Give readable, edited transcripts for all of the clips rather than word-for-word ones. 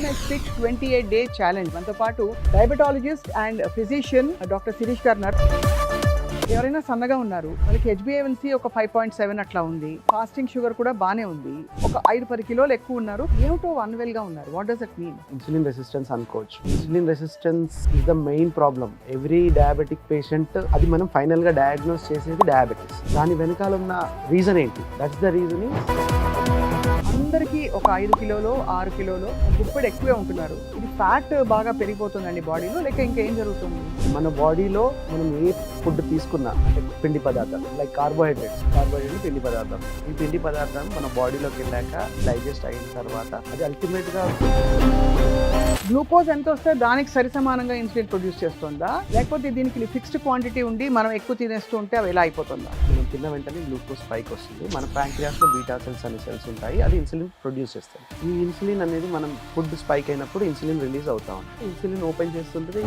BMS Fit 28 Day Challenge. మనతో పాటు diabetologist and physician doctor Shirish గారు ఉన్నారు. ఎవరైనా సన్నగా ఉన్నారు, వాళ్ళకి HbA1c ఒక 5.7 అట్లా ఉంది, ఫాస్టింగ్ షుగర్ కూడా బానే ఉంది, ఒక 5-10 కిలోలు ఎక్కువ ఉన్నారు, ఏమిటో అన్వెల్ గా ఉన్నారు. What does it mean? Insulin resistance అనుకోవచ్చు. Insulin resistance is the main problem. Every diabetic patient అది మనం ఫైనల్ గా డయాగ్నోస్ చేసేది డయాబెటీస్. దాని వెనకాల ఉన్న రీజన్ ఏంటి? That's the reason. అందరికీ ఒక 5 కిలోలో 6 కిలోలో గుప్పెడు ఎక్కువే ఉంటున్నారు. ఇది ఫ్యాట్ బాగా పెరిగిపోతుందండి బాడీలో, లేక ఇంకేం జరుగుతుంది? మన బాడీలో మనం ఏ ఫుడ్ తీసుకున్నా, పిండి పదార్థాలు లైక్ కార్బోహైడ్రేట్ పిండి పదార్థం, ఈ పిండి పదార్థం మన బాడీలోకి వెళ్ళాక డైజెస్ట్ అయిన తర్వాత అది అల్టిమేట్ గా గ్లూకోజ్ ఎంత వస్తే దానికి సరి సమానంగా ఇన్సులిన్ ప్రొడ్యూస్ చేస్తుందా, లేకపోతే దీనికి ఫిక్స్డ్ క్వాంటిటీ ఉండి మనం ఎక్కువ తినేస్తూ ఉంటే అవి ఎలా అయిపోతుందా? మనం తిన్న వెంటనే గ్లూకోజ్ స్పైక్ వస్తుంది. మన ప్యాంక్రియాస్ లో బీటా సెల్స్ అనే సెల్స్ ఉంటాయి, అది ఇన్సులిన్ ప్రొడ్యూస్ చేస్తుంది. ఈ ఇన్సులిన్ అనేది మనం ఫుడ్ స్పైక్ అయినప్పుడు ఇన్సులిన్ రిలీజ్ అవుతా ఉంటుంది. ఇన్సులిన్ ఓపెన్ చేస్తుంటుంది.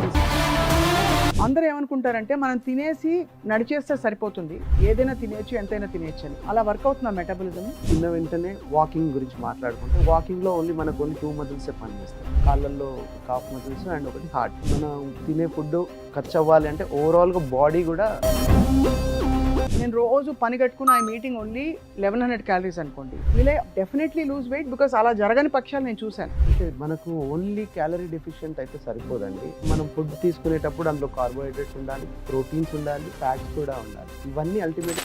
అందరూ ఏమనుకుంటారంటే మనం తినేసి నడిచేస్తే సరిపోతుంది, ఏదైనా తినేయచ్చు, ఎంతైనా తినేయచ్చు అని. అలా వర్క్ అవుతున్న మెటబాలిజం. తిన్న వెంటనే వాకింగ్ గురించి మాట్లాడుకుంటే, వాకింగ్ లో ఓన్లీ మనకు ఓన్లీ 2 మజిల్స్ పనిచేస్తాయి. కాళ్ళల్లో కాఫ్ మజిల్స్ అండ్ ఒకటి హార్ట్. మనం తినే ఫుడ్ ఖర్చు అవ్వాలి అంటే ఓవరాల్ గా బాడీ కూడా. నేను రోజు పని కట్టుకుని ఆ మీటింగ్ ఓన్లీ 1100 క్యాలరీస్ అనుకోండి, వీళ్ళే డెఫినెట్లీ లూజ్ వెయిట్, బికాస్ అలా జరగని పక్షాలు నేను చూశాను. అంటే మనకు ఓన్లీ క్యాలరీ డెఫిషియెంట్ అయితే సరిపోదండి. మనం ఫుడ్ తీసుకునేటప్పుడు అందులో కార్బోహైడ్రేట్స్ ఉండాలి, ప్రోటీన్స్ ఉండాలి, ఫ్యాట్స్ కూడా ఉండాలి. ఇవన్నీ ultimate.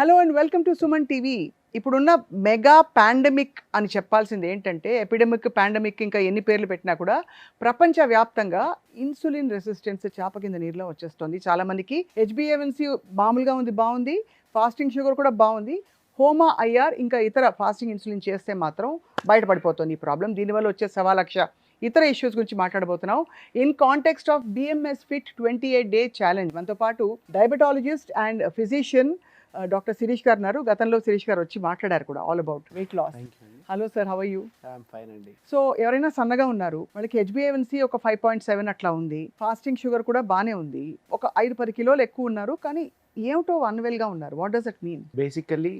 Hello and welcome to Suman TV. ఇప్పుడున్న మెగా పాండమిక్ అని చెప్పాల్సింది ఏంటంటే, ఎపిడమిక్, పాండమిక్, ఇంకా ఎన్ని పేర్లు పెట్టినా కూడా ప్రపంచవ్యాప్తంగా ఇన్సులిన్ రెసిస్టెన్స్ చేప కింద నీరులో వచ్చేస్తుంది. చాలామందికి HbA1c మామూలుగా ఉంది, బాగుంది, ఫాస్టింగ్ షుగర్ కూడా బాగుంది, హోమా IR ఇంకా ఇతర ఫాస్టింగ్ ఇన్సులిన్ చేస్తే మాత్రం బయటపడిపోతుంది ఈ ప్రాబ్లం. దీనివల్ల వచ్చే 1,00,000 ఇతర ఇష్యూస్ గురించి మాట్లాడబోతున్నాం in context of BMS Fit 28 Day Challenge. మనతో పాటు diabetologist and physician doctor Shirish గారు ఉన్నారు. గతంలో శిరీష్ గారు వచ్చి మాట్లాడారు కూడా all about weight loss. Hello sir, how are you? Fine అండి. సో ఎవరైనా సన్నగా ఉన్నారు, వాళ్ళకి HbA1c ఒక 5.7 అట్లా ఉంది, ఫాస్టింగ్ షుగర్ కూడా బానే ఉంది, ఒక 5-10 కిలోలు ఎక్కువ ఉన్నారు, కానీ ఏమిటో అన్వెల్ గా ఉన్నారు. What does it mean? Basically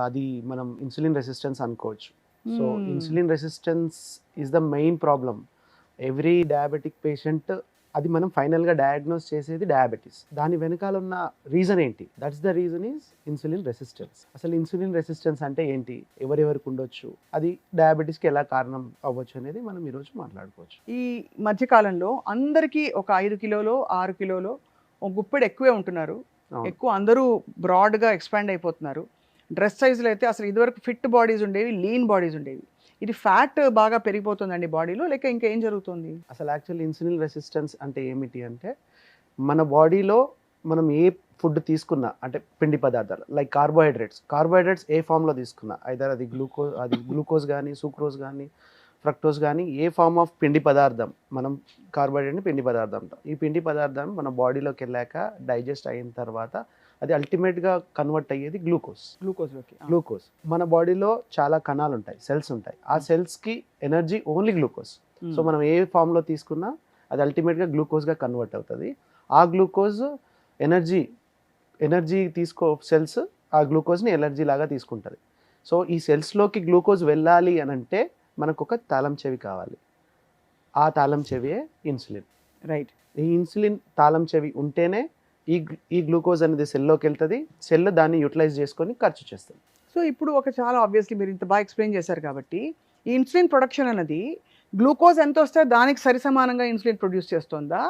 అది మనం ఇన్సులిన్ రెసిస్టెన్స్ అనుకోవచ్చు. So insulin resistance is the main problem. Every diabetic patient అది మనం ఫైనల్గా డయాగ్నోస్ చేసేది డయాబెటీస్. దాని వెనకాల ఉన్న రీజన్ ఏంటి? That's the reason is insulin resistance. అసలు ఇన్సులిన్ రెసిస్టెన్స్ అంటే ఏంటి, ఎవరెవరికి ఉండొచ్చు, అది డయాబెటీస్కి ఎలా కారణం అవ్వచ్చు అనేది మనం ఈరోజు మాట్లాడుకోవచ్చు. ఈ మధ్యకాలంలో అందరికీ ఒక 5 కిలోలో 6 కిలోలో ఒక గుప్పెడు ఎక్కువే ఉంటున్నారు. ఎక్కువ అందరూ బ్రాడ్గా ఎక్స్పాండ్ అయిపోతున్నారు. డ్రెస్ సైజులు అయితే అసలు ఇదివరకు ఫిట్ బాడీస్ ఉండేవి, లీన్ బాడీస్ ఉండేవి. ఇది ఫ్యాట్ బాగా పెరిగిపోతుందండి బాడీలో, లేక ఇంకేం జరుగుతుంది? అసలు యాక్చువల్లీ ఇన్సులిన్ రెసిస్టెన్స్ అంటే ఏమిటి అంటే, మన బాడీలో మనం ఏ ఫుడ్ తీసుకున్నా, అంటే పిండి పదార్థాలు లైక్ కార్బోహైడ్రేట్స్ ఏ ఫామ్లో తీసుకున్నా, ఐదర్ అది గ్లూకోజ్ కానీ, సూక్రోజ్ కానీ, ఫ్రక్టోజ్ కానీ, ఏ ఫామ్ ఆఫ్ పిండి పదార్థం, మనం కార్బోహైడ్రేట్ని పిండి పదార్థం అంటాం. ఈ పిండి పదార్థం మన బాడీలోకి వెళ్ళాక డైజెస్ట్ అయిన తర్వాత అది అల్టిమేట్గా కన్వర్ట్ అయ్యేది గ్లూకోజ్. మన బాడీలో చాలా కణాలు ఉంటాయి, సెల్స్ ఉంటాయి. ఆ సెల్స్కి ఎనర్జీ ఓన్లీ గ్లూకోజ్. సో మనం ఏ ఫామ్లో తీసుకున్నా అది అల్టిమేట్గా గ్లూకోజ్గా కన్వర్ట్ అవుతుంది. ఆ గ్లూకోజ్ ఎనర్జీ సెల్స్ ఆ గ్లూకోజ్ని ఎనర్జీ లాగా తీసుకుంటుంది. సో ఈ సెల్స్లోకి గ్లూకోజ్ వెళ్ళాలి అని అంటే మనకు ఒక తాళం చెవి కావాలి. ఆ తాళం చెవియే ఇన్సులిన్. రైట్. ఈ ఇన్సులిన్ తాళం చెవి ఉంటేనే ఈ గ్లూకోజ్ అనేది సెల్లోకి వెళ్తుంది, సెల్ దాన్ని యూటిలైజ్ చేసుకొని ఖర్చు చేస్తుంది. సో ఇప్పుడు ఒక చాలా ఆబ్వియస్లీ మీరు ఇంత బాగా ఎక్స్ప్లెయిన్ చేశారు కాబట్టి, ఈ ఇన్సులిన్ ప్రొడక్షన్ అనేది గ్లూకోజ్ ఎంత వస్తే దానికి సరి సమానంగా ఇన్సులిన్ ప్రొడ్యూస్ చేస్తుందా,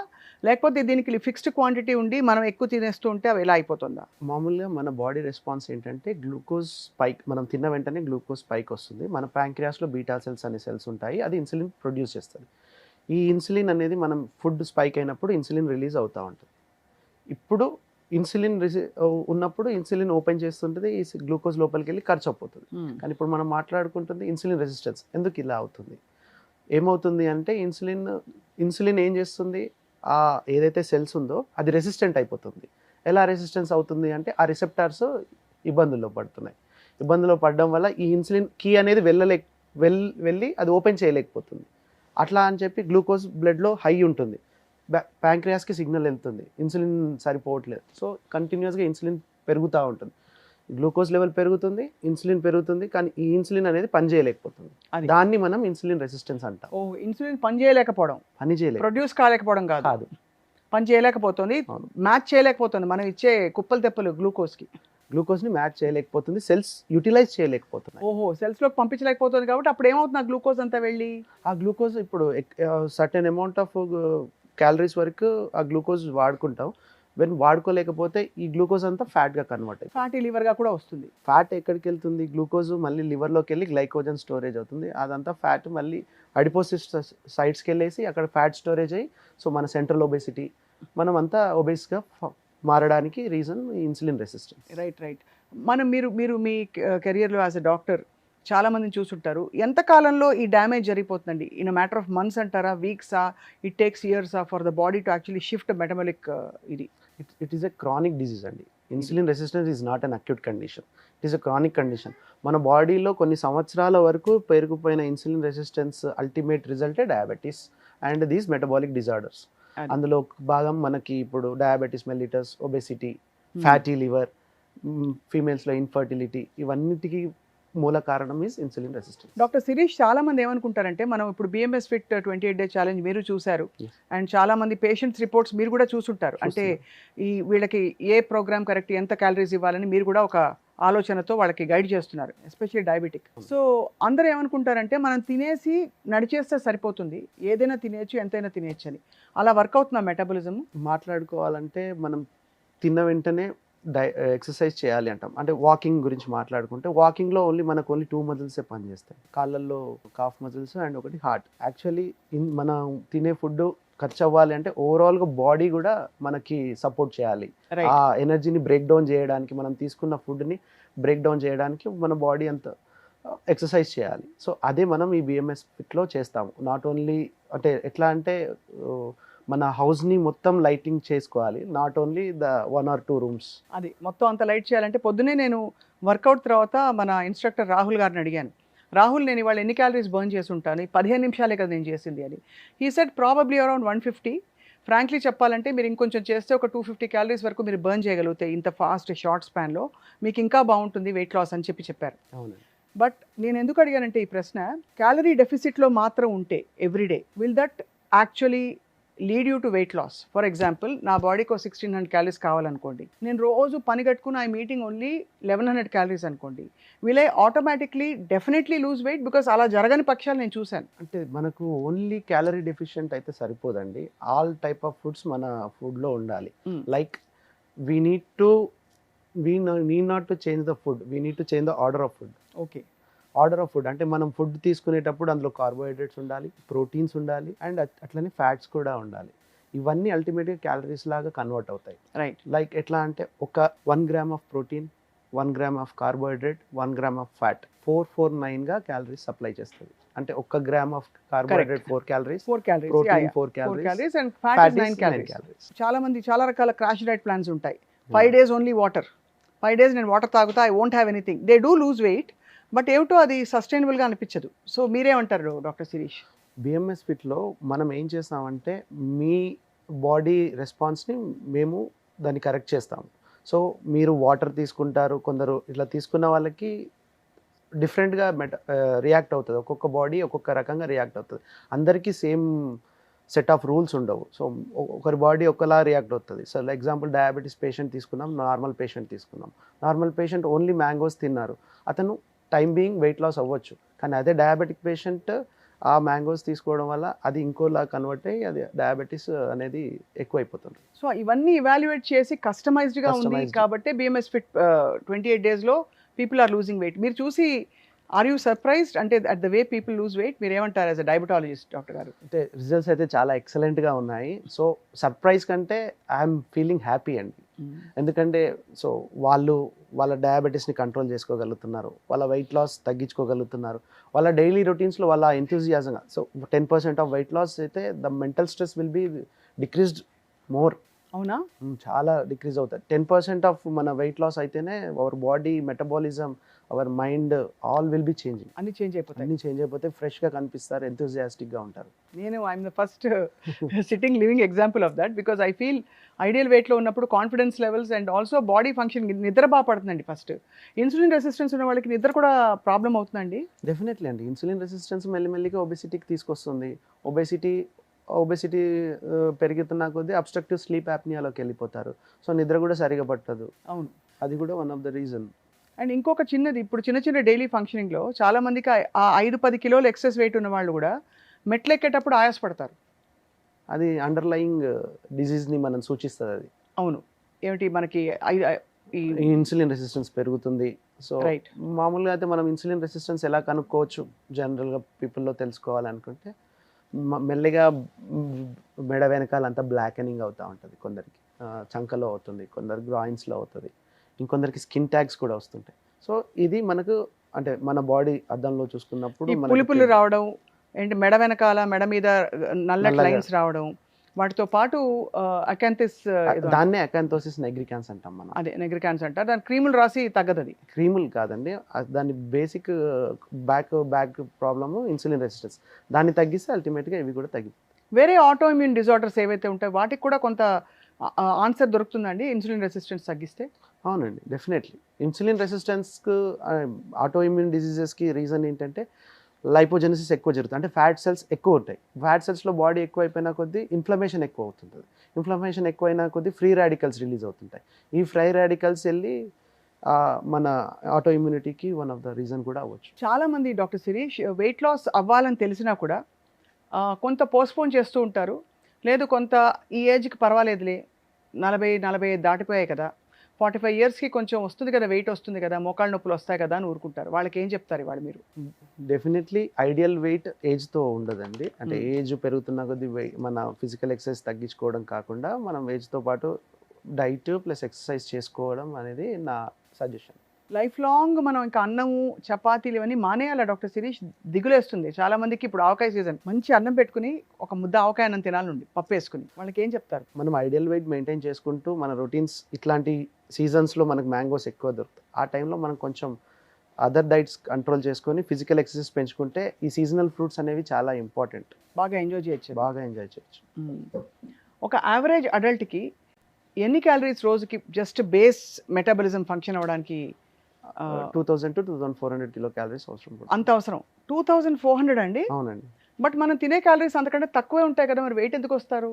లేకపోతే దీనికి ఫిక్స్డ్ క్వాంటిటీ ఉండి మనం ఎక్కువ తినేస్తూ ఉంటే అవి ఎలా అయిపోతుందా? మామూలుగా మన బాడీ రెస్పాన్స్ ఏంటంటే, గ్లూకోజ్ స్పైక్, మనం తిన్న వెంటనే గ్లూకోజ్ స్పైక్ వస్తుంది. మన ప్యాంక్రియాస్లో బీటా సెల్స్ అనే సెల్స్ ఉంటాయి, అది ఇన్సులిన్ ప్రొడ్యూస్ చేస్తుంది. ఈ ఇన్సులిన్ అనేది మనం ఫుడ్ స్పైక్ అయినప్పుడు ఇన్సులిన్ రిలీజ్ అవుతూ ఉంటుంది. ఇప్పుడు ఇన్సులిన్ ఉన్నప్పుడు ఇన్సులిన్ ఓపెన్ చేస్తుంటుంది, ఈ గ్లూకోజ్ లోపలికి వెళ్ళి ఖర్చు అయిపోతుంది. కానీ ఇప్పుడు మనం మాట్లాడుకుంటుంది ఇన్సులిన్ రెసిస్టెన్స్. ఎందుకు ఇలా అవుతుంది? ఏమవుతుంది అంటే, ఇన్సులిన్ ఏం చేస్తుంది, ఆ ఏదైతే సెల్స్ ఉందో అది రెసిస్టెంట్ అయిపోతుంది. ఎలా రెసిస్టెన్స్ అవుతుంది అంటే, ఆ రిసెప్టార్స్ ఇబ్బందుల్లో పడడం వల్ల ఈ ఇన్సులిన్ కీ అనేది వెళ్ళి అది ఓపెన్ చేయలేకపోతుంది. అట్లా అని చెప్పి గ్లూకోజ్ బ్లడ్లో హై ఉంటుంది, ప్యాంక్రియాస్కి సిగ్నల్ వెళ్తుంది, ఇన్సులిన్ సరిపోవట్లేదు. సో కంటిన్యూస్గా ఇన్సులిన్ పెరుగుతూ ఉంటుంది. గ్లూకోజ్ లెవెల్ పెరుగుతుంది, ఇన్సులిన్ పెరుగుతుంది, కానీ ఈ ఇన్సులిన్ అనేది పని చేయలేకపోతుంది. అది. దాన్ని మనం ఇన్సులిన్ రెసిస్టెన్స్ అంటాం. ఓ ఇన్సులిన్ పని చేయలేకపోవడం, పని చేయలేదు ప్రొడ్యూస్ కాలేకపోవడం కాదు, కాదు. పని చేయలేకపోతుంది, అవును. మ్యాచ్ చేయలేకపోతుంది మనం ఇచ్చే కుప్పలు తెప్పలు గ్లూకోజ్కి. గ్లూకోజ్ని మ్యాచ్ చేయలేకపోతుంది, సెల్స్ యూటిలైజ్ చేయలేకపోతున్నాయి. ఓహో, సెల్స్లోకి పంపించలేకపోతుంది కాబట్టి అప్పుడు ఏమవుతుంది ఆ గ్లూకోజ్ అంతా వెళ్ళి? ఆ గ్లూకోజ్ ఇప్పుడు సర్టెన్ అమౌంట్ ఆఫ్ క్యాలరీస్ వరకు ఆ గ్లూకోజ్ వాడుకుంటాం. వెన్ వాడుకోలేకపోతే ఈ గ్లూకోజ్ అంతా ఫ్యాట్గా కన్వర్ట్ అవుతుంది. ఫ్యాటీ లివర్గా కూడా వస్తుంది. ఫ్యాట్ ఎక్కడికి వెళ్తుంది? గ్లూకోజ్ మళ్ళీ లివర్లోకి వెళ్ళి గ్లైకోజన్ స్టోరేజ్ అవుతుంది. అదంతా ఫ్యాట్ మళ్ళీ అడిపోసిస్ సైడ్స్కి వెళ్ళేసి అక్కడ ఫ్యాట్ స్టోరేజ్ అయ్యి సో మన సెంట్రల్ ఒబేసిటీ, మనం అంతా ఒబేస్గా మారడానికి reason insulin resistance. Right right. మీరు మీరు మీ కెరియర్లో యాజ్ ఎ డాక్టర్ చాలా మందిని చూసుంటారు. ఎంత కాలంలో ఈ డ్యామేజ్ జరిగిపోతుందండి? In a matter of months అంటారా, వీక్సా, ఇట్ టేక్స్ ఇయర్సా for the body to actually shift metabolic ఇది? It is a chronic disease అండి. Insulin resistance is not an acute condition, it is a chronic condition. మన బాడీలో కొన్ని సంవత్సరాల వరకు పెరిగిపోయిన ఇన్సులిన్ రెసిస్టెన్స్ అల్టిమేట్ రిజల్టే diabetes and these metabolic disorders. అందులో భాగం మనకి ఇప్పుడు diabetes mellitus, obesity, fatty liver, ఫీమేల్స్లో ఇన్ఫర్టిలిటీ, ఇవన్నిటికీ మూల కారణం is insulin resistance. Doctor Shirish, చాలా మంది ఏమనుకుంటారంటే మనం ఇప్పుడు బిఎంఎస్ ఫిట్ 28 డే ఛాలెంజ్ మీరు చూశారు, Yes. అండ్ చాలా మంది పేషెంట్స్ రిపోర్ట్స్ మీరు కూడా చూసుంటారు. అంటే ఈ వీళ్ళకి ఏ ప్రోగ్రామ్ కరెక్ట్, ఎంత క్యాలరీస్ ఇవ్వాలని మీరు కూడా ఒక ఆలోచనతో వాళ్ళకి గైడ్ చేస్తున్నారు, ఎస్పెషల్లీ డయాబెటిక్. సో అందరూ ఏమనుకుంటారంటే మనం తినేసి నడిచేస్తే సరిపోతుంది, ఏదైనా తినేయచ్చు, ఎంతైనా తినేయచ్చు అని. అలా వర్క్ అవుతున్న మెటబాలిజం మాట్లాడుకోవాలంటే మనం తిన్న వెంటనే ఎక్సర్సైజ్ చేయాలి అంటాం. అంటే వాకింగ్ గురించి మాట్లాడుకుంటే వాకింగ్లో మనకు ఓన్లీ 2 మజిల్సే పనిచేస్తాయి. కాళ్ళల్లో కాఫ్ మజిల్స్ అండ్ ఒకటి హార్ట్. యాక్చువల్లీ మనం తినే ఫుడ్ ఖర్చు అవ్వాలి అంటే ఓవరాల్గా బాడీ కూడా మనకి సపోర్ట్ చేయాలి. Right. ఆ ఎనర్జీని బ్రేక్ డౌన్ చేయడానికి, మనం తీసుకున్న ఫుడ్ని బ్రేక్ డౌన్ చేయడానికి మన బాడీ అంత ఎక్సర్సైజ్ చేయాలి. సో అదే మనం ఈ బిఎంఎస్ ఫిట్లో చేస్తాము. నాట్ ఓన్లీ అంటే ఎట్లా అంటే మన హౌస్ని మొత్తం లైటింగ్ చేసుకోవాలి, not only the 1 or 2 rooms. అది మొత్తం అంత లైట్ చేయాలంటే పొద్దునే నేను వర్కౌట్ తర్వాత మన ఇన్స్ట్రక్టర్ రాహుల్ గారిని అడిగాను, రాహుల్ నేను ఇవాళ ఎన్ని క్యాలరీస్ బర్న్ చేసి ఉంటాను, 15 నిమిషాలే కదా నేను చేసింది అని. He said probably around 150. Frankly చెప్పాలంటే మీరు ఇంకొంచెం చేస్తే ఒక 250 క్యాలరీస్ వరకు మీరు బర్న్ చేయగలిగితే ఇంత ఫాస్ట్ షార్ట్ స్పాన్లో మీకు ఇంకా బాగుంటుంది వెయిట్ లాస్ అని చెప్పారు. అవునండి. బట్ నేను ఎందుకు అడిగానంటే ఈ ప్రశ్న, క్యాలరీ డెఫిసిట్లో మాత్రం ఉంటే everyday will that actually lead you to weight loss? For example నా బాడీకి 1600 క్యాలరీస్ కావాలనుకోండి, నేను రోజు పని కట్టుకుని ఐ మీటింగ్ ఓన్లీ 1100 క్యాలరీస్ అనుకోండి, will I automatically definitely lose weight? Because అలా జరగని పక్షాలు నేను చూశాను. అంటే మనకు ఓన్లీ క్యాలరీ డెఫిషియెంట్ అయితే సరిపోదండి, ఆల్ టైప్ ఆఫ్ ఫుడ్స్ మన ఫుడ్లో ఉండాలి. Like we need not to change the food, we need to change the order of food. Okay, order of food అంటే మనం ఫుడ్ తీసుకునేటప్పుడు అందులో కార్బోహైడ్రేట్స్ ఉండాలి, ప్రోటీన్స్ ఉండాలి, అండ్ అట్లనే ఫ్యాట్స్ కూడా ఉండాలి. ఇవన్నీ అల్టిమేట్గా క్యాలరీస్ లాగా కన్వర్ట్ అవుతాయి. రైట్. లైక్ ఎట్లా అంటే ఒక 1 gram of protein, 1 gram of carbohydrate, 1 gram of fat 449గా క్యాలరీస్ సప్లై చేస్తుంది. అంటే 1 gram of carbohydrate 4 calories, 4 calories, protein 4 calories and fat fat 9 9 calories. Calories. చాలా మంది చాలా రకాల క్రాష్ డైట్ ప్లాన్స్ ఉంటాయి. 5 days ఓన్లీ వాటర్, 5 days నేను వాటర్ తాగుతా, I won't have anything. They do lose weight, but ఏమిటో అది సస్టైనబుల్గా అనిపించదు. సో మీరేమంటారు డాక్టర్ శిరీష్? బిఎంఎస్ ఫిట్లో మనం ఏం చేస్తామంటే మీ బాడీ రెస్పాన్స్ని మేము దాన్ని కరెక్ట్ చేస్తాము. సో మీరు వాటర్ తీసుకుంటారు, కొందరు ఇట్లా తీసుకున్న వాళ్ళకి డిఫరెంట్గా రియాక్ట్ అవుతుంది. ఒక్కొక్క బాడీ ఒక్కొక్క రకంగా రియాక్ట్ అవుతుంది. అందరికీ సేమ్ సెట్ ఆఫ్ రూల్స్ ఉండవు. సో ఒకరి బాడీ ఒకలా రియాక్ట్ అవుతుంది. సో ఎగ్జాంపుల్ డయాబెటీస్ పేషెంట్ తీసుకున్నాం, నార్మల్ పేషెంట్ తీసుకున్నాం. నార్మల్ పేషెంట్ ఓన్లీ మ్యాంగోస్ తిన్నారు, అతను టైం బీయింగ్ వెయిట్ లాస్ అవ్వచ్చు. కానీ అదే డయాబెటిక్ పేషెంట్ ఆ మ్యాంగోస్ తీసుకోవడం వల్ల అది ఇంకోలా కన్వర్ట్ అయ్యి అది డయాబెటీస్ అనేది ఎక్కువైపోతుంది. సో ఇవన్నీ ఇవాల్యుయేట్ చేసి కస్టమైజ్డ్గా ఉంది Customized. కాబట్టి బిఎంఎస్ ఫిట్ 28 daysలో పీపుల్ ఆర్ లూజింగ్ వెయిట్. మీరు చూసి ఆర్ యూ సర్ప్రైజ్డ్? అంటే at the way people lose weight మీరు ఏమంటారు యాజ్ అ డయాబెటాలజిస్ట్ డాక్టర్ గారు? అంటే రిజల్ట్స్ అయితే చాలా ఎక్సలెంట్గా ఉన్నాయి. సో సర్ప్రైజ్ కంటే ఐఎమ్ ఫీలింగ్ హ్యాపీ అండి. ఎందుకంటే సో వాళ్ళ డయాబెటీస్ని కంట్రోల్ చేసుకోగలుగుతున్నారు, వాళ్ళ వెయిట్ లాస్ తగ్గించుకోగలుగుతున్నారు, వాళ్ళ డైలీ రొటీన్స్లో వాళ్ళ ఎంతూజియాజంగా. సో 10% ఆఫ్ వెయిట్ లాస్ అయితే the mental stress will be decreased more. అవునా? చాలా డిక్రీజ్ అవుతాయి. 10% ఆఫ్ మన వెయిట్ లాస్ అయితేనే our body metabolism, our mind all will be changing. అన్ని చేంజ్ అయిపోతాయి. అన్నీ చేంజ్ అయిపోతే ఫ్రెష్గా కనిపిస్తారు, ఎంతూజియాస్టిక్గా ఉంటారు. నేను I'm the first sitting living example of that, because I feel ideal వెయిట్లో ఉన్నప్పుడు confidence levels and also body function, నిద్ర బాగా పడుతుందండి. ఫస్ట్ ఇన్సులిన్ రెసిస్టెన్స్ ఉన్న వాళ్ళకి నిద్ర కూడా ప్రాబ్లం అవుతుందండి. డెఫినెట్లీ అండి. ఇన్సులిన్ రెసిస్టెన్స్ మెల్లిమెల్లిగా ఒబెసిటీకి తీసుకొస్తుంది. ఒబెసిటీ పెరుగుతున్న కొద్దీ అబ్స్ట్రక్టివ్ స్లీప్ యాప్నియాలోకి వెళ్ళిపోతారు. సో నిద్ర కూడా సరిగా పట్టదు. అవును. అది కూడా one of the reason. And ఇంకొక చిన్నది, ఇప్పుడు చిన్న చిన్న డైలీ ఫంక్షనింగ్లో చాలా మందికి ఆ 5-10 కిలోలు ఎక్సెస్ వెయిట్ ఉన్న వాళ్ళు కూడా మెట్లు ఎక్కేటప్పుడు ఆయాసపడతారు. అది అండర్లయింగ్ డిజీజ్ని మనం సూచిస్తుంది. అది అవును. ఏమిటి మనకి ఈ ఇన్సులిన్ రెసిస్టెన్స్ పెరుగుతుంది. So right. మామూలుగా అయితే మనం ఇన్సులిన్ రెసిస్టెన్స్ ఎలా కనుక్కోవచ్చు జనరల్గా పీపుల్లో తెలుసుకోవాలనుకుంటే, మెల్లిగా మెడ వెనకాలంతా బ్లాకెనింగ్ అవుతూ ఉంటుంది. కొందరికి చంకలో అవుతుంది, కొందరు గ్రాయిన్స్లో అవుతుంది, ఇంకొందరికి స్కిన్ ట్యాగ్స్ కూడా వస్తుంటాయి. సో ఇది మనకు అంటే మన బాడీ అద్దంలో చూసుకున్నప్పుడు ఈ పులుపులు రావడం, ఏంటి మెడ వెనకాల మెడ మీద నల్లటి నల్లగా. లైన్స్ రావడం, వాటితో పాటు అకాంతిస్, దాన్నే అకాంతోసిస్ నెగ్రికాన్స్ అంటాం మనం. అదే నెగ్రికాన్స్ అంటారు. దాని క్రీములు రాసి తగ్గదు అది. క్రీములు కాదండి, దాని basic back problem insulin resistance. దాన్ని తగ్గిస్తే అల్టిమేట్గా ఇవి కూడా తగ్గిపోతాయి. వేరే ఆటో ఇమ్యూన్ డిజార్డర్స్ ఏవైతే ఉంటాయో వాటికి కూడా కొంత ఆన్సర్ దొరుకుతుందండి ఇన్సులిన్ రెసిస్టెన్స్ తగ్గిస్తే. అవునండి, డెఫినెట్లీ. ఇన్సులిన్ రెసిస్టెన్స్కి ఆటో ఇమ్యూన్ డిసీజెస్కి రీజన్ ఏంటంటే లైపోజెనసిస్ ఎక్కువ జరుగుతుంది. అంటే ఫ్యాట్ సెల్స్ ఎక్కువ ఉంటాయి. ఫ్యాట్ సెల్స్లో బాడీ ఎక్కువ అయిపోయిన కొద్దీ ఇన్ఫ్లమేషన్ ఎక్కువ అవుతుంది. ఇన్ఫ్లమేషన్ ఎక్కువైన కొద్దీ ఫ్రీ రాడికల్స్ రిలీజ్ అవుతుంటాయి. ఈ ఫ్రీ రాడికల్స్ వెళ్ళి మన ఆటో ఇమ్యూనిటీకి వన్ ఆఫ్ ద రీజన్ కూడా అవ్వచ్చు. చాలామంది డాక్టర్ శిరీష్ వెయిట్ లాస్ అవ్వాలని తెలిసినా కూడా కొంత పోస్ట్పోన్ చేస్తూ ఉంటారు. లేదు కొంత ఈ ఏజ్కి పర్వాలేదులే, 40-45 దాటిపోయాయి కదా, 45 ఇయర్స్కి కొంచెం వస్తుంది కదా, వెయిట్ వస్తుంది కదా, మోకాళ్ళ నొప్పులు వస్తాయి కదా అని ఊరుకుంటారు. వాళ్ళకి ఏం చెప్తారు ఇవాళ మీరు? డెఫినెట్లీ ఐడియల్ వెయిట్ ఏజ్తో ఉండదండి. అంటే ఏజ్ పెరుగుతున్న కొద్దీ మన ఫిజికల్ ఎక్సర్సైజ్ తగ్గించుకోవడం కాకుండా మనం ఏజ్తో పాటు డైట్ ప్లస్ ఎక్సర్సైజ్ చేసుకోవడం అనేది నా సజెషన్. లైఫ్ లాంగ్ మనం ఇంకా అన్నము చపాతీలు ఇవన్నీ మానేయాలా డాక్టర్ శిరీష్? దిగులేస్తుంది చాలా మందికి. ఇప్పుడు ఆవకాయ సీజన్, మంచి అన్నం పెట్టుకుని ఒక ముద్ద ఆవకాయ అన్నం తినాలండి పప్పు వేసుకుని. వాళ్ళకి ఏం చెప్తారు? మనం ఐడియల్ వెయిట్ మెయింటైన్ చేసుకుంటూ మన రొటీన్స్, ఇట్లాంటి సీజన్స్లో మనకు మ్యాంగోస్ ఎక్కువ దొరుకుతాయి. ఆ టైంలో మనం కొంచెం అదర్ డైట్స్ కంట్రోల్ చేసుకొని ఫిజికల్ ఎక్సర్సైజ్ పెంచుకుంటే ఈ సీజనల్ ఫ్రూట్స్ అనేవి చాలా ఇంపార్టెంట్. బాగా ఎంజాయ్ చేయొచ్చు. బాగా ఎంజాయ్ చేయొచ్చు. ఒక యావరేజ్ అడల్ట్కి ఎన్ని క్యాలరీస్ రోజుకి జస్ట్ బేస్ మెటాబలిజం ఫంక్షన్ అవ్వడానికి 2000 to 2400 కిలో క్యాలరీస్ అవసరం పడుతుంది. అంత అవసరం? 2400 అండి? అవునండి. బట్ మనం తినే క్యాలరీస్ అంతకంటే తక్కువే ఉంటాయి కదా, మరి వెయిట్ ఎందుకు వస్తారు?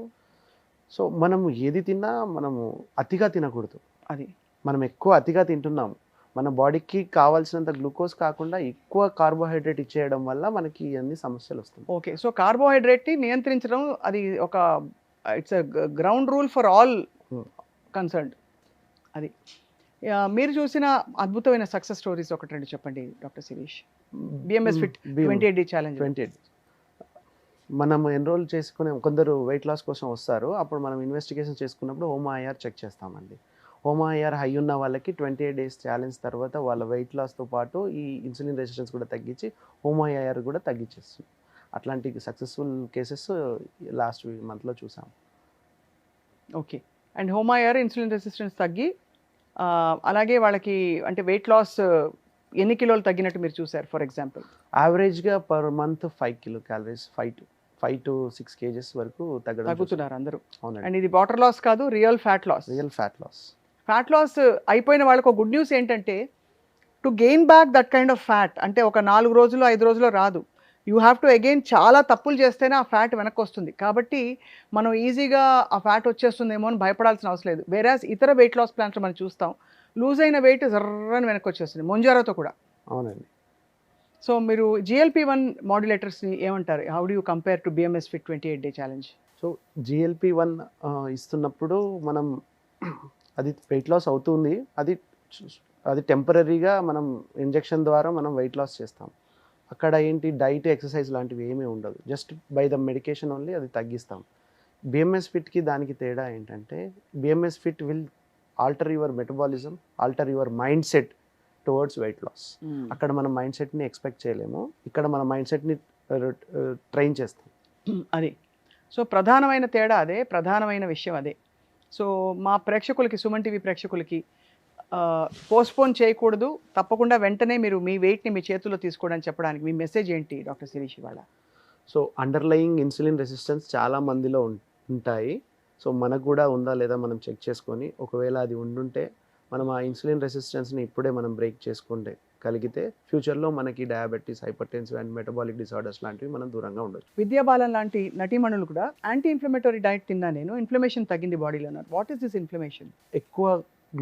సో మనము ఏది తిన్నా మనము అతిగా తినకూడదు. అది మనం ఎక్కువ అతిగా తింటున్నాము. మన బాడీకి కావాల్సినంత గ్లూకోజ్ కాకుండా ఎక్కువ కార్బోహైడ్రేట్ ఇచ్చేయడం వల్ల మనకి అన్ని సమస్యలు వస్తాయి. ఓకే. సో కార్బోహైడ్రేట్ని నియంత్రించడం అది ఒక it's ground rule for all concerned. అది మీరు చూసిన అద్భుతమైన సక్సెస్ స్టోరీస్ ఒకటి రెండు చెప్పండి doctor Shirish. BMS fit 28 challenge. 28 మనం ఎన్రోల్ చేసుకునే కొందరు వెయిట్ లాస్ కోసం వస్తారు. అప్పుడు మనం ఇన్వెస్టిగేషన్ చేసుకున్నప్పుడు హోమా-IR చెక్ చేస్తామండి. హోమా-IR హై ఉన్న వాళ్ళకి 28 డేస్ ఛాలెంజ్ తర్వాత వాళ్ళ వెయిట్ లాస్తో పాటు ఈ ఇన్సులిన్ రెసిస్టెన్స్ కూడా తగ్గించి హోమా-IR కూడా తగ్గించేస్తుంది. అట్లాంటి సక్సెస్ఫుల్ కేసెస్ లాస్ట్ మంత్లో చూసాం. ఓకే. అండ్ హోమా-IR ఇన్సులిన్ రెసిస్టెన్స్ తగ్గి అలాగే వాళ్ళకి అంటే వెయిట్ లాస్ ఎన్ని కిలోలు తగ్గినట్టు మీరు చూసారు? ఫర్ ఎగ్జాంపుల్ యావరేజ్గా per month 5 kilo calories, 5 to 6 kgs వరకు తగ్గుతున్నారు అందరూ. అవునండి. అండ్ ఇది వాటర్ లాస్ కాదు, real fat loss. Real fat loss. Fat loss అయిపోయిన వాళ్ళకి ఒక గుడ్ న్యూస్ ఏంటంటే, to gain back that kind of fat అంటే ఒక 4 రోజులు 5 రోజుల్లో రాదు. యూ హ్యావ్ టు అగైన్ చాలా తప్పులు చేస్తేనే ఆ ఫ్యాట్ వెనక్కి వస్తుంది. కాబట్టి మనం ఈజీగా ఆ ఫ్యాట్ వచ్చేస్తుందేమో అని భయపడాల్సిన అవసరం లేదు. వేరాస్ ఇతర వెయిట్ లాస్ ప్లాన్స్లో మనం చూస్తాం, లూజ్ అయిన వెయిట్ జర్రని వెనక్కి వచ్చేస్తుంది, మొంజారాతో కూడా. అవునండి. సో మీరు GLP-1 మాడ్యులేటర్స్ని ఏమంటారు? How do you compare to BMS fit 28 day challenge? So GLP-1 ఇస్తున్నప్పుడు మనం అది వెయిట్ లాస్ అవుతుంది. అది టెంపరీగా మనం ఇంజెక్షన్ ద్వారా మనం వెయిట్ లాస్ చేస్తాం. అక్కడ ఏంటి డైట్ ఎక్సర్సైజ్ లాంటివి ఏమీ ఉండదు. Just by the medication only అది తగ్గిస్తాం. బిఎంఎస్ ఫిట్కి దానికి తేడా ఏంటంటే, BMS fit will alter your metabolism, alter your mindset towards weight loss. అక్కడ మనం మైండ్ సెట్ని ఎక్స్పెక్ట్ చేయలేము, ఇక్కడ మన మైండ్ సెట్ని ట్రైన్ చేస్తాం. అది సో ప్రధానమైన తేడా అదే, ప్రధానమైన విషయం అదే. సో మా ప్రేక్షకులకి, సుమన్ టీవీ ప్రేక్షకులకి పోస్ట్పోన్ చేయకూడదు, తప్పకుండా వెంటనే మీరు మీ వెయిట్ని మీ చేతుల్లో తీసుకోవడానికి చెప్పడానికి మీ మెసేజ్ ఏంటి డాక్టర్ శిరీష్ ఇవాళ? సో అండర్లయింగ్ ఇన్సులిన్ రెసిస్టెన్స్ చాలా మందిలో ఉంటాయి. సో మనకు కూడా ఉందా లేదా మనం చెక్ చేసుకొని, ఒకవేళ అది ఉండుంటే మనం ఆ ఇన్సులిన్ రెసిస్టెన్స్ని ఇప్పుడే మనం బ్రేక్ చేసుకుంటే కలిగితే ఫ్యూచర్లో మనకి diabetes, hypertensive and metabolic disorders లాంటివి మనం దూరంగా ఉండొచ్చు. విద్యా బాలన్ లాంటి నటీమణులు కూడా యాంటీ ఇన్ఫ్లమేటరీ డైట్ తిన్నా నేను, ఇన్ఫ్లమేషన్ తగ్గింది బాడీలో అన్నారు. What is this inflammation? ఎక్కువ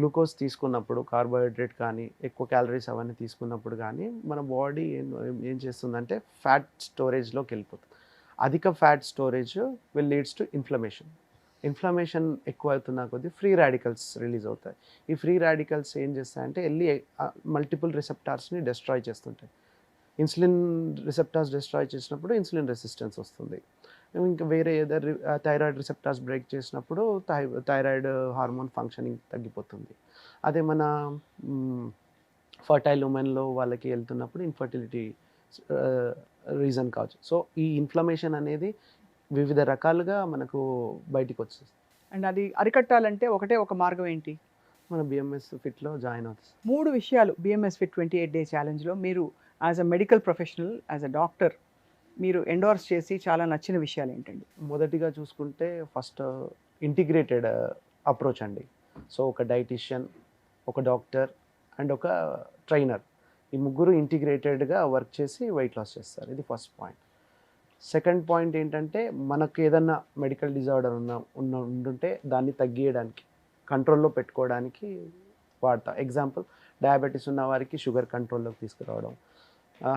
గ్లూకోజ్ తీసుకున్నప్పుడు, కార్బోహైడ్రేట్ కానీ ఎక్కువ క్యాలరీస్ అవన్నీ తీసుకున్నప్పుడు కానీ మన బాడీ ఏం చేస్తుందంటే ఫ్యాట్ స్టోరేజ్లోకి వెళ్ళిపోతుంది. అధిక fat storage leads to inflammation ఎక్కువ అవుతున్న కొద్దీ ఫ్రీ రాడికల్స్ రిలీజ్ అవుతాయి. ఈ ఫ్రీ రాడికల్స్ ఏం చేస్తాయంటే వెళ్ళి మల్టిపుల్ రిసెప్టార్స్ని డిస్ట్రాయ్ చేస్తుంటాయి. ఇన్సులిన్ రిసెప్టార్స్ డిస్ట్రాయ్ చేసినప్పుడు ఇన్సులిన్ రెసిస్టెన్స్ వస్తుంది. ఇంకా వేరే ఏదైనా థైరాయిడ్ రిసెప్టార్స్ బ్రేక్ చేసినప్పుడు థైరాయిడ్ హార్మోన్ ఫంక్షనింగ్ తగ్గిపోతుంది. అదే మన ఫర్టైల్ ఉమెన్లో వాళ్ళకి వెళ్తున్నప్పుడు ఇన్ఫర్టిలిటీ రీజన్ కావచ్చు. సో ఈ ఇన్ఫ్లమేషన్ అనేది వివిధ రకాలుగా మనకు బయటికి వచ్చేస్తుంది. అండ్ అది అరికట్టాలంటే ఒక మార్గం ఏంటి? మన బిఎంఎస్ ఫిట్లో జాయిన్ అవుతుంది. 3 విషయాలు బిఎంఎస్ ఫిట్ 28 డే ఛాలెంజ్లో మీరు as a medical professional, as a doctor మీరు ఎండోర్స్ చేసి చాలా నచ్చిన విషయాలు ఏంటండి? మొదటిగా చూసుకుంటే ఫస్ట్ ఇంటిగ్రేటెడ్ అప్రోచ్ అండి. సో ఒక డైటీషియన్, ఒక డాక్టర్ అండ్ ఒక ట్రైనర్, ఈ ముగ్గురు ఇంటిగ్రేటెడ్గా వర్క్ చేసి వెయిట్ లాస్ చేస్తారు. ఇది ఫస్ట్ పాయింట్. సెకండ్ పాయింట్ ఏంటంటే మనకు ఏదన్నా మెడికల్ డిజార్డర్ ఉండుంటే దాన్ని తగ్గియడానికి, కంట్రోల్లో పెట్టుకోవడానికి వాడతా. ఎగ్జాంపుల్, డయాబెటీస్ ఉన్న వారికి షుగర్ కంట్రోల్లోకి తీసుకురావడం,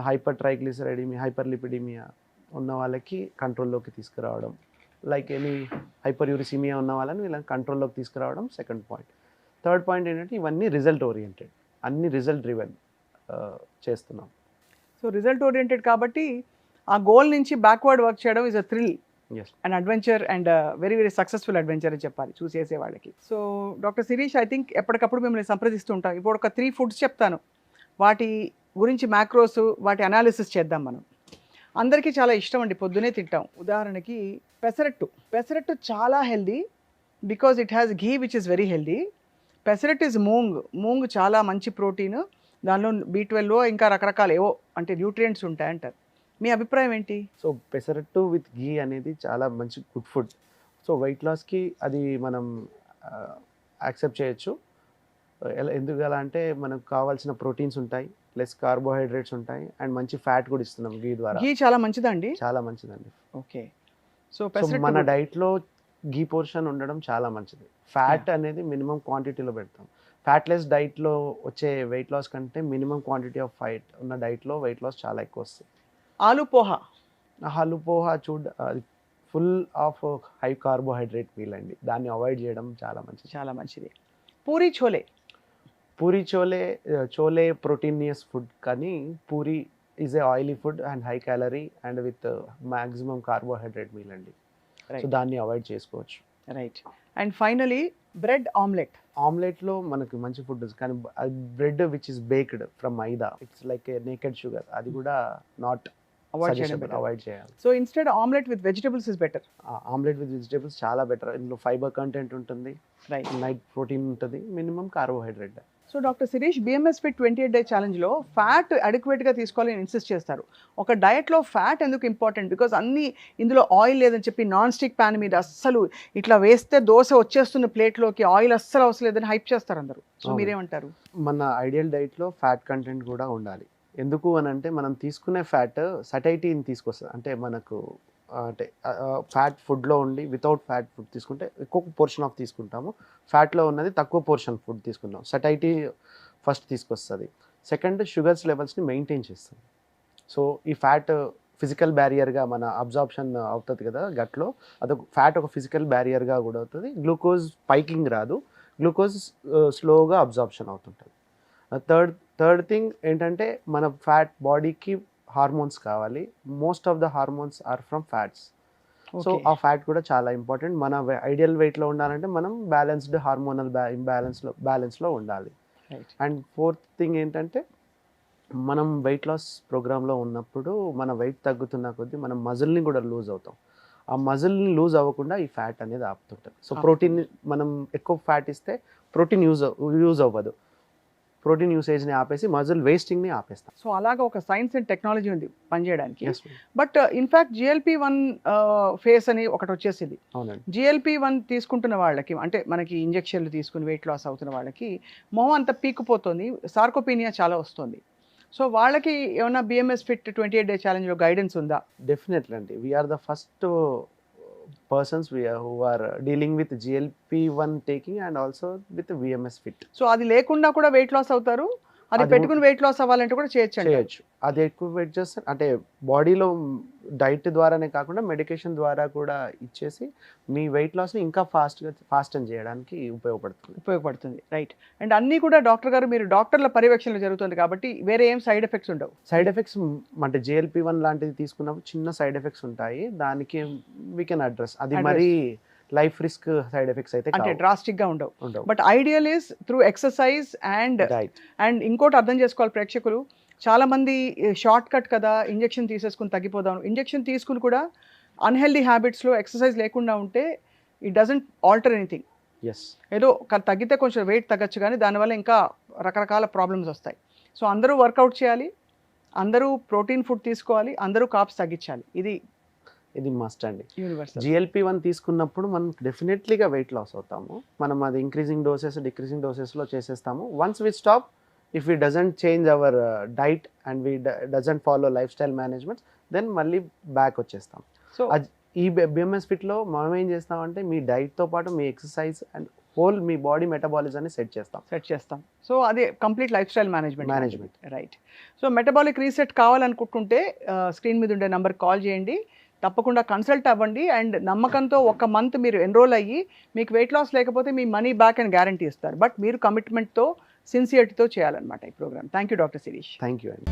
హైపర్ ట్రైగ్లిసరైడిమియా, హైపర్ లిపిడిమియా ఉన్న వాళ్ళకి కంట్రోల్లోకి తీసుకురావడం, లైక్ ఎనీ హైపర్ యూరిసిమియా ఉన్న వాళ్ళని వీళ్ళని కంట్రోల్లోకి తీసుకురావడం సెకండ్ పాయింట్. థర్డ్ పాయింట్ ఏంటంటే ఇవన్నీ రిజల్ట్ ఓరియంటెడ్, అన్ని రిజల్ట్ డ్రివెన్ చేస్తున్నాం. సో రిజల్ట్ ఓరియంటెడ్ కాబట్టి ఆ గోల్ నుంచి బ్యాక్వర్డ్ వర్క్ చేయడం is a thrill yes. And adventure and very very successful adventure అని చెప్పాలి చూసేసే వాళ్ళకి. So doctor Shirish, I think ఎప్పటికప్పుడు మిమ్మల్ని సంప్రదిస్తూ ఉంటాం. ఇప్పుడు ఒక 3 ఫుడ్స్ చెప్తాను, వాటి గురించి మ్యాక్రోస్, వాటి అనాలిసిస్ చేద్దాం మనం. అందరికీ చాలా ఇష్టం అండి, పొద్దునే తింటాం. ఉదాహరణకి పెసరట్టు చాలా healthy because it has ghee which is very healthy. Pesarattu is moong చాలా మంచి ప్రోటీన్, దానిలో B12 ఇంకా రకరకాల ఏవో అంటే న్యూట్రియంట్స్ ఉంటాయంటారు. మీ అభిప్రాయం ఏంటి? సో పెసరట్టు విత్ ఘీ అనేది చాలా మంచి గుడ్ ఫుడ్. సో వెయిట్ లాస్కి అది మనం యాక్సెప్ట్ చేయొచ్చు. ఎందుకలా అంటే మనకు కావాల్సిన ప్రోటీన్స్ ఉంటాయి, ప్లస్ కార్బోహైడ్రేట్స్ ఉంటాయి అండ్ మంచి ఫ్యాట్ కూడా ఇస్తున్నాం ఘీ ద్వారా. ఘీ చాలా మంచిదండి. చాలా మంచిదండి. ఓకే. సో సో పెసరట్టు మన డైట్లో ఘీ పోర్షన్ ఉండడం చాలా మంచిది. ఫ్యాట్ అనేది మినిమం క్వాంటిటీలో పెడతాం. ఫ్యాట్లెస్ డైట్లో వచ్చే వెయిట్ లాస్ కంటే మినిమం క్వాంటిటీ ఆఫ్ ఫ్యాట్ ఉన్న డైట్లో వెయిట్ లాస్ చాలా ఎక్కువ వస్తుంది. ఆలు పోహా అది full of high carbohydrate meal అండి, దాన్ని అవాయిడ్ చేయడం చాలా మంచిది. పూరి చోలే ప్రోటీనియస్ ఫుడ్, కానీ puri is a oily food and high calorie and with maximum carbohydrate meal అండి. సో దాన్ని అవాయిడ్ చేసుకోవచ్చు. రైట్. అండ్ ఫైనలీ బ్రెడ్ ఆమ్లెట్లో మనకి మంచి ఫుడ్, కానీ bread which is baked from maida, it's like A naked sugar, అది కూడా not avoid చేయాలి. So instead omelette with vegetables is better. Omelette with vegetables చాలా బెటర్. ఇందులో ఫైబర్ కంటెంట్ ఉంటుంది, right, night protein ఉంటుంది, minimum carbohydrate. So doctor Shirish, BMS fit 28 day ఛాలెంజ్లో fat అడిక్వేట్గా తీసుకోవాలని ఇన్సిస్ట్ చేస్తారు. ఒక డయట్లో ఫ్యాట్ ఎందుకు ఇంపార్టెంట్? బికాజ్ అన్ని ఇందులో ఆయిల్ లేదని చెప్పి నాన్ స్టిక్ ప్యాన్ మీద అస్సలు ఇట్లా వేస్తే దోశ వచ్చేస్తున్న ప్లేట్లోకి ఆయిల్ అస్సలు అవసరం లేదని హైప్ చేస్తారు అందరూ. సో మీరేమంటారు? మన ఐడియల్ డైట్లో ఫ్యాట్ కంటెంట్ కూడా ఉండాలి. ఎందుకు అని అంటే మనం తీసుకునే ఫ్యాట్ సటైటీని తీసుకొస్తుంది. అంటే మనకు అంటే ఫ్యాట్ ఫుడ్లో ఉండి వితౌట్ ఫ్యాట్ ఫుడ్ తీసుకుంటే ఎక్కువ పోర్షన్ ఆఫ్ తీసుకుంటాము, ఫ్యాట్లో ఉన్నది తక్కువ పోర్షన్ ఫుడ్ తీసుకుంటాం. సటైటీ ఫస్ట్ తీసుకొస్తుంది. సెకండ్, షుగర్స్ లెవెల్స్ని మెయింటైన్ చేస్తుంది. సో ఈ ఫ్యాట్ ఫిజికల్ బ్యారియర్గా మన అబ్జార్ప్షన్ అవుతుంది కదా గట్లో, అదొక ఫ్యాట్ ఒక ఫిజికల్ బ్యారియర్గా కూడా అవుతుంది. గ్లూకోజ్ పైకింగ్ రాదు, గ్లూకోజ్ స్లోగా అబ్జార్ప్షన్ అవుతుంటుంది. థర్డ్ థింగ్ ఏంటంటే మన ఫ్యాట్ బాడీకి హార్మోన్స్ కావాలి. Most of the hormones are from fats. So ఆ ఫ్యాట్ కూడా చాలా ఇంపార్టెంట్. మన ఐడియల్ వెయిట్లో ఉండాలంటే మనం బ్యాలెన్స్డ్ హార్మోనల్ బ్యాలెన్స్లో ఉండాలి. అండ్ ఫోర్త్ థింగ్ ఏంటంటే మనం వెయిట్ లాస్ ప్రోగ్రాంలో ఉన్నప్పుడు మన వెయిట్ తగ్గుతున్న కొద్దీ మనం మజిల్ని కూడా లూజ్ అవుతాం. ఆ మజిల్ని లూజ్ అవ్వకుండా ఈ ఫ్యాట్ అనేది ఆపుతుంటుంది. సో ఆపుతుంది. ప్రోటీన్ మనం ఎక్కువ ఫ్యాట్ ఇస్తే ప్రోటీన్ యూజ్ అవ్వదు. ప్రోటీన్ యూసేజ్ని ఆపేసి మజిల్ వేస్టింగ్ని ఆపేస్తాం. సో అలాగా ఒక సైన్స్ అండ్ టెక్నాలజీ ఉంది పనిచేయడానికి. Yes, ma'am. But in fact GLP-1 face అని ఒకటి వచ్చేసింది. అవునండి. GLP-1 తీసుకుంటున్న వాళ్ళకి, అంటే మనకి ఇంజెక్షన్లు తీసుకుని వెయిట్ లాస్ అవుతున్న వాళ్ళకి మొహం అంత పీక్కుపోతుంది, సార్కోపీనియా చాలా వస్తుంది. సో వాళ్ళకి ఏమైనా BMS ఫిట్ 28 డే ఛాలెంజ్లో గైడెన్స్ ఉందా? డెఫినెట్లీ అండి. We're the first persons who are dealing with GLP-1 taking and also with VMS fit. So అది లేకుండా కూడా వెయిట్ లాస్ అవుతారు, అది అది పెట్టుకుని వెయిట్ లాస్ అవ్వాలంటే కూడా చేయొచ్చు. అది ఎక్కువ వెయిట్ చేస్తే అంటే బాడీలో డైట్ ద్వారానే కాకుండా మెడికేషన్ ద్వారా కూడా ఇచ్చేసి మీ వెయిట్ లాస్ని ఇంకా ఫాస్ట్ చేయడానికి ఉపయోగపడుతుంది. రైట్. అండ్ అన్నీ కూడా డాక్టర్ గారు, మీరు డాక్టర్ల పర్యవేక్షణలో జరుగుతుంది కాబట్టి వేరే ఏం సైడ్ ఎఫెక్ట్స్ ఉండవు. సైడ్ ఎఫెక్ట్స్ అంటే GLP-1 లాంటిది తీసుకున్నప్పుడు చిన్న సైడ్ ఎఫెక్ట్స్ ఉంటాయి, దానికి వీ కెన్ అడ్రస్. అది మరి లైఫ్ రిస్క్ సైడ్ ఎఫెక్ట్స్ అయితే అంటే డ్రాస్టిక్ గా ఉండవు. ఉండవు. But ideal is through exercise and diet. And ఇంకోటి అర్థం చేసుకోవాలి ప్రేక్షకులు, చాలా మంది షార్ట్ కట్ కదా ఇంజెక్షన్ తీసేసుకుని తగ్గిపోదాం, ఇంజెక్షన్ తీసుకుని కూడా అన్హెల్దీ హ్యాబిట్స్లో ఎక్సర్సైజ్ లేకుండా ఉంటే it doesn't alter anything. Yes, ఏదో తగ్గితే కొంచెం వెయిట్ తగ్గచ్చు, కానీ దానివల్ల ఇంకా రకరకాల ప్రాబ్లమ్స్ వస్తాయి. సో అందరూ వర్కౌట్ చేయాలి, అందరూ ప్రోటీన్ ఫుడ్ తీసుకోవాలి, అందరూ కాప్స్ తగ్గించాలి. ఇది మస్ట్ అండి. యూనివర్సల్. GLP-1 తీసుకున్నప్పుడు మనం డెఫినెట్లీగా వెయిట్ లాస్ అవుతాము. మనం అది ఇంక్రీజింగ్ డోసెస్ డిక్రీజింగ్ డోసెస్లో చేసేస్తాము. Once we stop, if we doesn't change our diet and we doesn't follow lifestyle management, then మళ్ళీ బ్యాక్ వచ్చేస్తాం. సో ఈ BMS ఫిట్లో మనం ఏం చేస్తామంటే మీ డైట్తో పాటు మీ ఎక్సర్సైజ్ అండ్ హోల్ మీ బాడీ మెటబాలిజాన్ని సెట్ చేస్తాం. సో అది complete lifestyle management. Right. So metabolic reset కావాలనుకుంటుంటే స్క్రీన్ మీద ఉండే నెంబర్కి కాల్ చేయండి, తప్పకుండా కన్సల్ట్ అవ్వండి. అండ్ నమ్మకంతో ఒక మంత్ మీరు ఎన్రోల్ అయ్యి మీకు వెయిట్ లాస్ లేకపోతే మీ మనీ బ్యాక్ అని గ్యారంటీ ఇస్తారు. బట్ మీరు కమిట్మెంట్తో సిన్సియర్టీతో చేయాలన్నమాట ఈ programme. Thank you doctor Shirish. Thank you అండి.